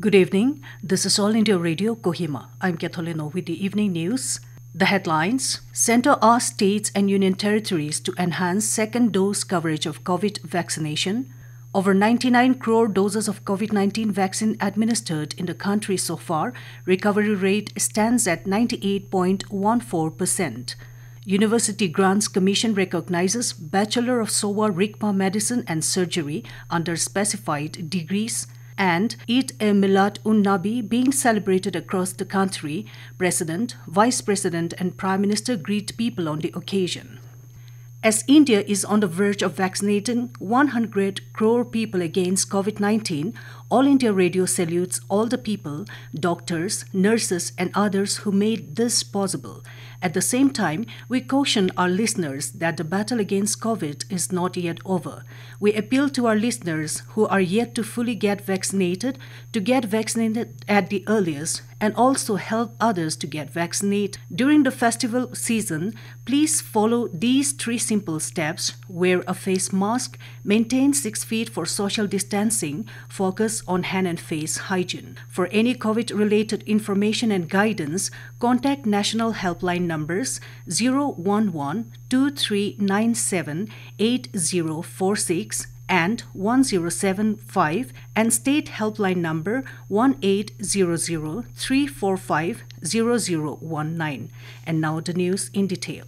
Good evening. This is All India Radio, Kohima. I'm Katholino with the evening news. The headlines: Centre asks states and union territories to enhance second dose coverage of COVID vaccination. Over 99 crore doses of COVID-19 vaccine administered in the country so far. Recovery rate stands at 98.14%. University Grants Commission recognizes Bachelor of SOA Rigpa Medicine and Surgery under specified degrees. And Eid-e-Milad-un-Nabi being celebrated across the country. President, Vice President and Prime Minister greet people on the occasion. As India is on the verge of vaccinating 100 crore people against COVID-19, All India Radio salutes all the people, doctors, nurses and others who made this possible. At the same time, we caution our listeners that the battle against COVID is not yet over. We appeal to our listeners who are yet to fully get vaccinated to get vaccinated at the earliest and also help others to get vaccinated. During the festival season, please follow these 3 simple steps: wear a face mask, maintain 6 feet for social distancing, focus on hand and face hygiene. For any COVID-related information and guidance, contact National Helpline numbers 011-2397-8046 and 1075 and state helpline number 1800-345-0019. And now the news in detail.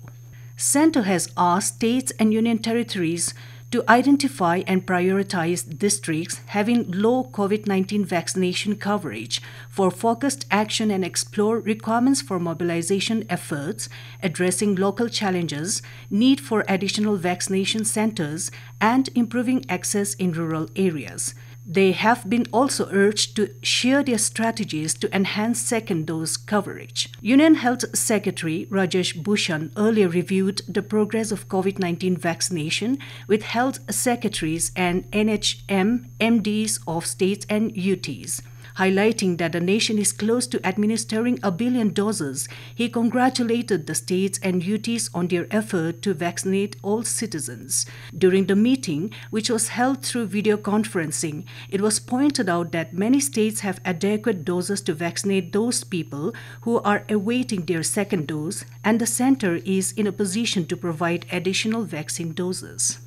Centre has asked states and union territories to identify and prioritize districts having low COVID-19 vaccination coverage for focused action and explore requirements for mobilization efforts, addressing local challenges, need for additional vaccination centers, and improving access in rural areas. They have been also urged to share their strategies to enhance second dose coverage. Union Health Secretary Rajesh Bhushan earlier reviewed the progress of COVID-19 vaccination with health secretaries and NHM MDs of states and UTs. Highlighting that the nation is close to administering 1 billion doses, he congratulated the states and UTs on their effort to vaccinate all citizens. During the meeting, which was held through video conferencing, it was pointed out that many states have adequate doses to vaccinate those people who are awaiting their second dose, and the centre is in a position to provide additional vaccine doses.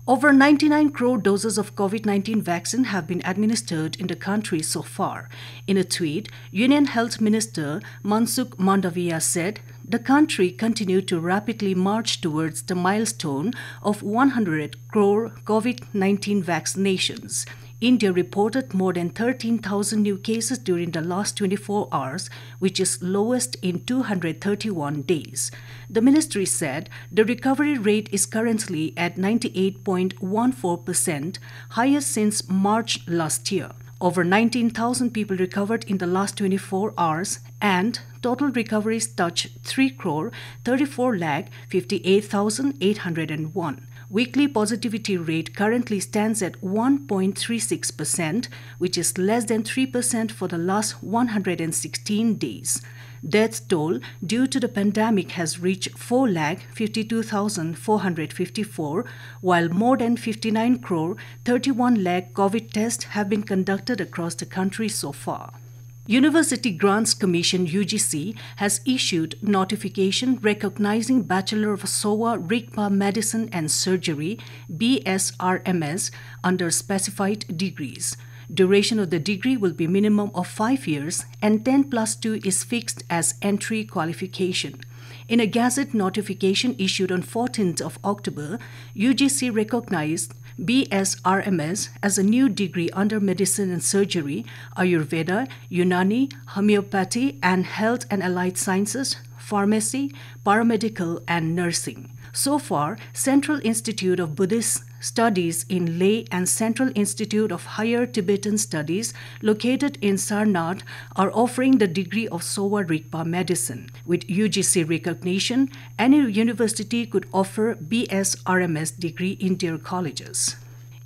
Over 99 crore doses of COVID-19 vaccine have been administered in the country so far. In a tweet, Union Health Minister Mansukh Mandaviya said, the country continued to rapidly march towards the milestone of 100 crore COVID-19 vaccinations. India reported more than 13,000 new cases during the last 24 hours, which is lowest in 231 days. The ministry said the recovery rate is currently at 98.14%, highest since March last year. Over 19,000 people recovered in the last 24 hours and total recoveries touched 3 crore 34 lakh 58,801. Weekly positivity rate currently stands at 1.36%, which is less than 3% for the last 116 days. Death toll due to the pandemic has reached 4,52,454, while more than 59 crore 31 lakh COVID tests have been conducted across the country so far. University Grants Commission UGC has issued notification recognizing Bachelor of SOA Rigpa Medicine and Surgery BSRMS under specified degrees. Duration of the degree will be minimum of 5 years and 10+2 is fixed as entry qualification. In a Gazette notification issued on 14th of October, UGC recognized BSRMS as a new degree under Medicine and Surgery, Ayurveda, Unani, Homeopathy and Health and Allied Sciences, Pharmacy, Paramedical and Nursing. So far, Central Institute of Buddhist Studies in Leh and Central Institute of Higher Tibetan Studies, located in Sarnath, are offering the degree of SOA Rigpa Medicine. With UGC recognition, any university could offer BSRMS degree in their colleges.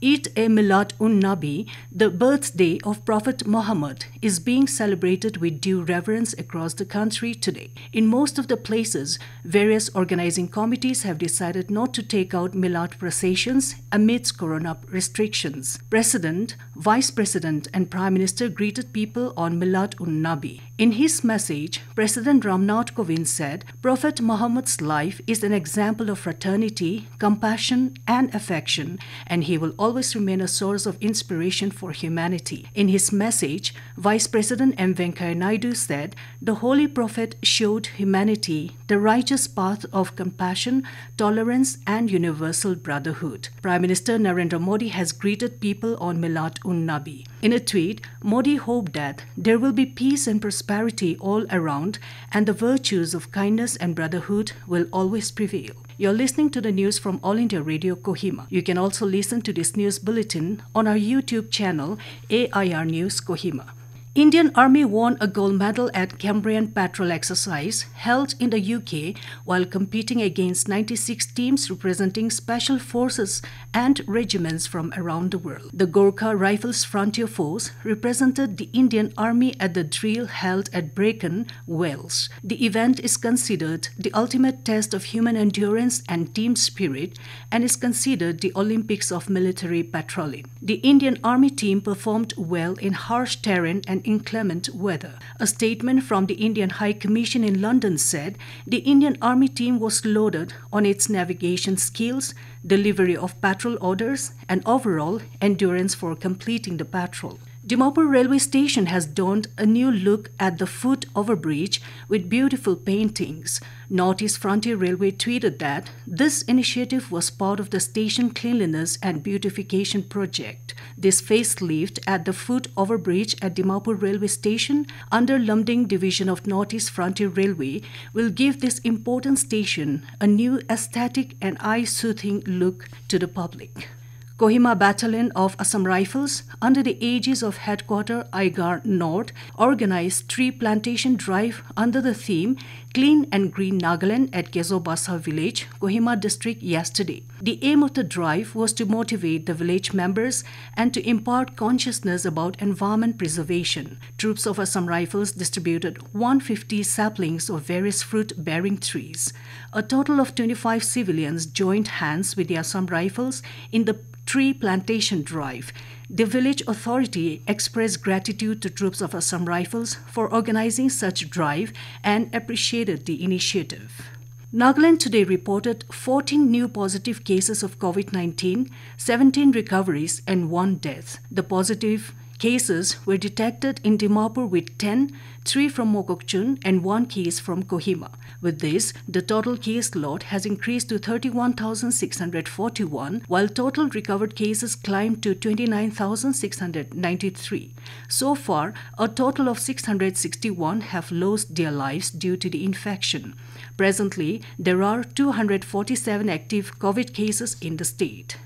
Eid-e-Milad-un-Nabi, the birthday of Prophet Muhammad, is being celebrated with due reverence across the country today. In most of the places, various organizing committees have decided not to take out Milad processions amidst corona restrictions. President, Vice President and Prime Minister greeted people on Milad-un-Nabi. In his message, President Ramnath Kovind said, Prophet Muhammad's life is an example of fraternity, compassion, and affection, and he will always remain a source of inspiration for humanity. In his message, Vice President M. Venkaiah Naidu said, the Holy Prophet showed humanity the righteous path of compassion, tolerance, and universal brotherhood. Prime Minister Narendra Modi has greeted people on Milad-un-Nabi. In a tweet, Modi hoped that there will be peace and prosperity all around and the virtues of kindness and brotherhood will always prevail. You're listening to the news from All India Radio Kohima. You can also listen to this news bulletin on our YouTube channel AIR News Kohima. Indian Army won a gold medal at Cambrian Patrol exercise held in the UK while competing against 96 teams representing special forces and regiments from around the world. The Gorkha Rifles Frontier Force represented the Indian Army at the drill held at Brecon, Wales. The event is considered the ultimate test of human endurance and team spirit and is considered the Olympics of military patrolling. The Indian Army team performed well in harsh terrain and inclement weather. A statement from the Indian High Commission in London said the Indian Army team was lauded on its navigation skills, delivery of patrol orders, and overall endurance for completing the patrol. Dimapur railway station has donned a new look at the foot overbridge with beautiful paintings. Northeast Frontier Railway tweeted that this initiative was part of the station cleanliness and beautification project. This facelift at the foot overbridge at Dimapur railway station under Lumding division of Northeast Frontier Railway will give this important station a new aesthetic and eye-soothing look to the public. Kohima Battalion of Assam Rifles, under the aegis of Headquarter Aigar North, organized tree plantation drive under the theme Clean and Green Nagaland at Gezobasa village, Kohima district yesterday. The aim of the drive was to motivate the village members and to impart consciousness about environment preservation. Troops of Assam Rifles distributed 150 saplings of various fruit-bearing trees. A total of 25 civilians joined hands with the Assam Rifles in the tree plantation drive. The village authority expressed gratitude to troops of Assam Rifles for organizing such drive and appreciated the initiative. Nagaland today reported 14 new positive cases of COVID-19, 17 recoveries and 1 death. The positive cases were detected in Dimapur with 10, 3 from Mokokchung and 1 case from Kohima. With this, the total case load has increased to 31,641, while total recovered cases climbed to 29,693. So far, a total of 661 have lost their lives due to the infection. Presently, there are 247 active COVID cases in the state.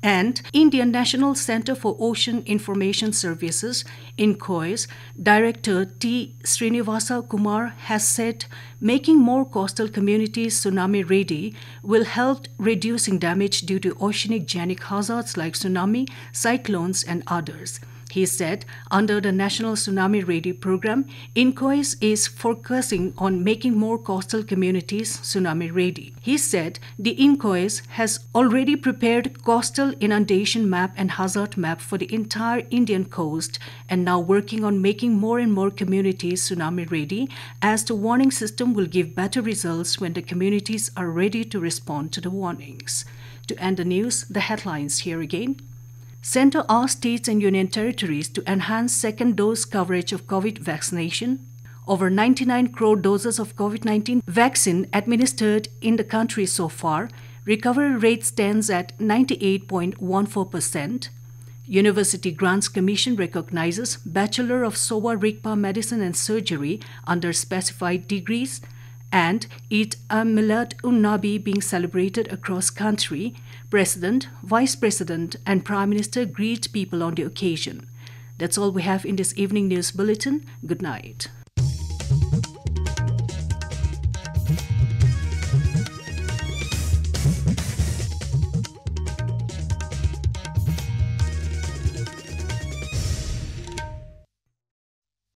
And Indian National Centre for Ocean Information Services, INCOIS, Director T. Srinivasa Kumar has said making more coastal communities tsunami ready will help reducing damage due to oceanic hazards like tsunami, cyclones and others. He said, under the National Tsunami Ready program, INCOIS is focusing on making more coastal communities tsunami ready. He said the INCOIS has already prepared coastal inundation map and hazard map for the entire Indian coast and now working on making more and more communities tsunami ready, as the warning system will give better results when the communities are ready to respond to the warnings. To end the news, the headlines here again. Centre asks states and union territories to enhance second dose coverage of COVID vaccination. Over 99 crore doses of COVID-19 vaccine administered in the country so far. Recovery rate stands at 98.14%. University Grants Commission recognizes Bachelor of SOA Rigpa Medicine and Surgery under specified degrees. And Eid al-Milad-un-Nabi being celebrated across country, President, Vice President and Prime Minister greet people on the occasion. That's all we have in this evening news bulletin. Good night.